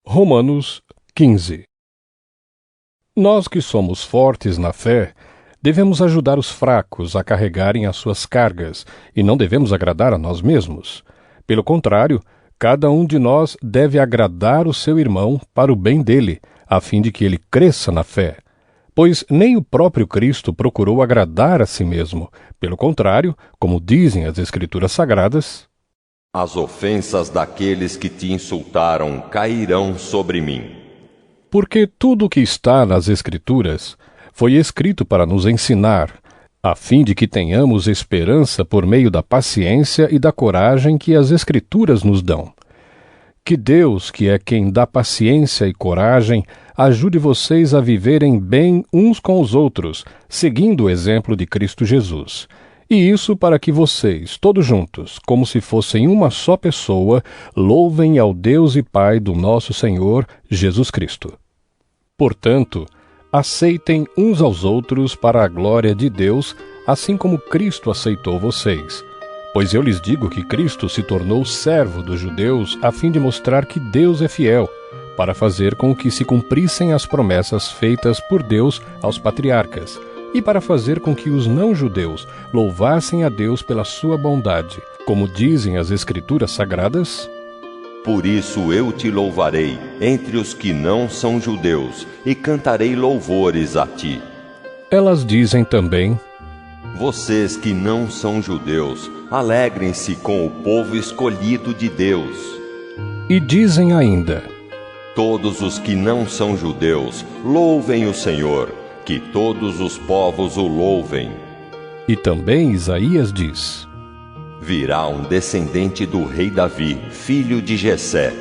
Romanos 15. Nós que somos fortes na fé, devemos ajudar os fracos a carregarem as suas cargas, e não devemos agradar a nós mesmos. Pelo contrário, cada um de nós deve agradar o seu irmão para o bem dele, a fim de que ele cresça na fé. Pois nem o próprio Cristo procurou agradar a si mesmo. Pelo contrário, como dizem as Escrituras Sagradas, as ofensas daqueles que te insultaram cairão sobre mim. Porque tudo o que está nas Escrituras foi escrito para nos ensinar, a fim de que tenhamos esperança por meio da paciência e da coragem que as Escrituras nos dão. Que Deus, que é quem dá paciência e coragem, ajude vocês a viverem bem uns com os outros, seguindo o exemplo de Cristo Jesus. E isso para que vocês, todos juntos, como se fossem uma só pessoa, louvem ao Deus e Pai do nosso Senhor Jesus Cristo. Portanto, aceitem uns aos outros para a glória de Deus, assim como Cristo aceitou vocês. Pois eu lhes digo que Cristo se tornou servo dos judeus a fim de mostrar que Deus é fiel, para fazer com que se cumprissem as promessas feitas por Deus aos patriarcas, e para fazer com que os não-judeus louvassem a Deus pela sua bondade, como dizem as Escrituras Sagradas: Por isso eu te louvarei entre os que não são judeus, e cantarei louvores a ti. Elas dizem também: Vocês que não são judeus, alegrem-se com o povo escolhido de Deus. E dizem ainda: Todos os que não são judeus, louvem o Senhor, que todos os povos o louvem. E também Isaías diz: Virá um descendente do rei Davi, filho de Jessé.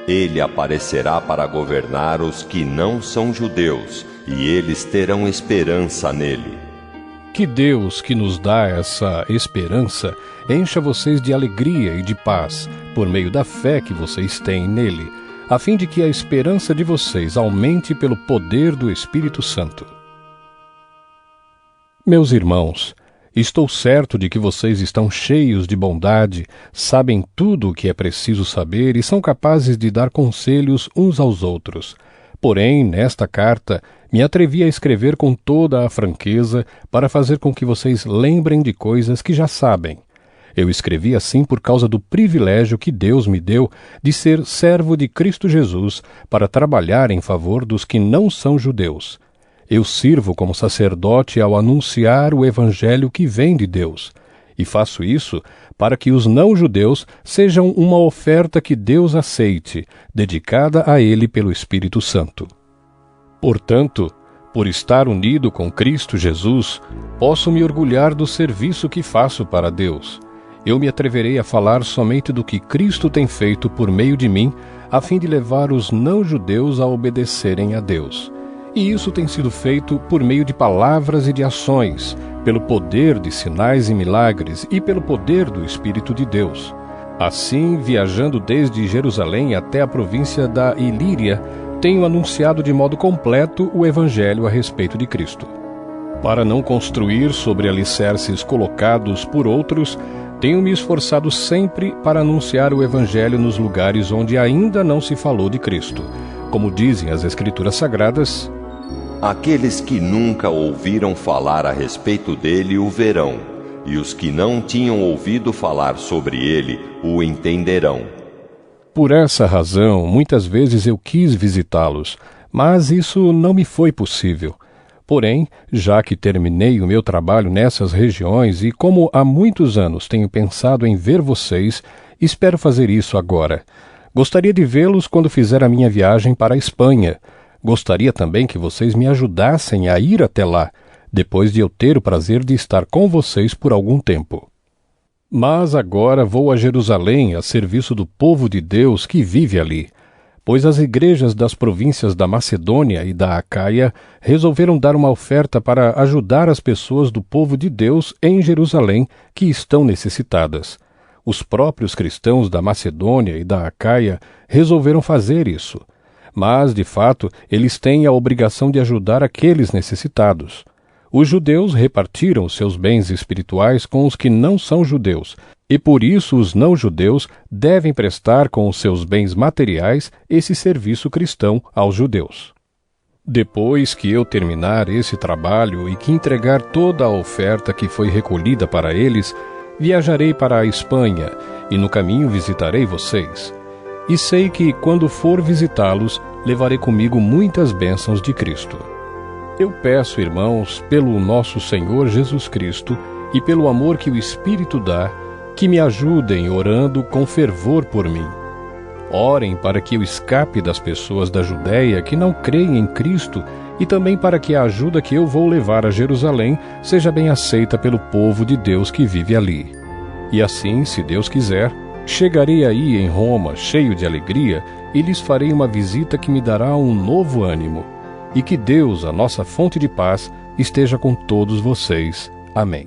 Ele aparecerá para governar os que não são judeus, e eles terão esperança nele. Que Deus, que nos dá essa esperança, encha vocês de alegria e de paz, por meio da fé que vocês têm nele, a fim de que a esperança de vocês aumente pelo poder do Espírito Santo. Meus irmãos, estou certo de que vocês estão cheios de bondade, sabem tudo o que é preciso saber e são capazes de dar conselhos uns aos outros. Porém, nesta carta, me atrevi a escrever com toda a franqueza para fazer com que vocês lembrem de coisas que já sabem. Eu escrevi assim por causa do privilégio que Deus me deu de ser servo de Cristo Jesus para trabalhar em favor dos que não são judeus. Eu sirvo como sacerdote ao anunciar o evangelho que vem de Deus, e faço isso para que os não-judeus sejam uma oferta que Deus aceite, dedicada a Ele pelo Espírito Santo. Portanto, por estar unido com Cristo Jesus, posso me orgulhar do serviço que faço para Deus. Eu me atreverei a falar somente do que Cristo tem feito por meio de mim, a fim de levar os não-judeus a obedecerem a Deus. E isso tem sido feito por meio de palavras e de ações, pelo poder de sinais e milagres e pelo poder do Espírito de Deus. Assim, viajando desde Jerusalém até a província da Ilíria, tenho anunciado de modo completo o Evangelho a respeito de Cristo. Para não construir sobre alicerces colocados por outros, tenho me esforçado sempre para anunciar o Evangelho nos lugares onde ainda não se falou de Cristo. Como dizem as Escrituras Sagradas: Aqueles que nunca ouviram falar a respeito dele o verão, e os que não tinham ouvido falar sobre ele o entenderão. Por essa razão, muitas vezes eu quis visitá-los, mas isso não me foi possível. Porém, já que terminei o meu trabalho nessas regiões e como há muitos anos tenho pensado em ver vocês, espero fazer isso agora. Gostaria de vê-los quando fizer a minha viagem para a Espanha. Gostaria também que vocês me ajudassem a ir até lá, depois de eu ter o prazer de estar com vocês por algum tempo. Mas agora vou a Jerusalém a serviço do povo de Deus que vive ali, pois as igrejas das províncias da Macedônia e da Acaia resolveram dar uma oferta para ajudar as pessoas do povo de Deus em Jerusalém que estão necessitadas. Os próprios cristãos da Macedônia e da Acaia resolveram fazer isso. Mas, de fato, eles têm a obrigação de ajudar aqueles necessitados. Os judeus repartiram seus bens espirituais com os que não são judeus, e por isso os não-judeus devem prestar com os seus bens materiais esse serviço cristão aos judeus. Depois que eu terminar esse trabalho e que entregar toda a oferta que foi recolhida para eles, viajarei para a Espanha e no caminho visitarei vocês. E sei que, quando for visitá-los, levarei comigo muitas bênçãos de Cristo. Eu peço, irmãos, pelo nosso Senhor Jesus Cristo e pelo amor que o Espírito dá, que me ajudem orando com fervor por mim. Orem para que eu escape das pessoas da Judéia que não creem em Cristo e também para que a ajuda que eu vou levar a Jerusalém seja bem aceita pelo povo de Deus que vive ali. E assim, se Deus quiser, chegarei aí em Roma cheio de alegria e lhes farei uma visita que me dará um novo ânimo. E que Deus, a nossa fonte de paz, esteja com todos vocês. Amém.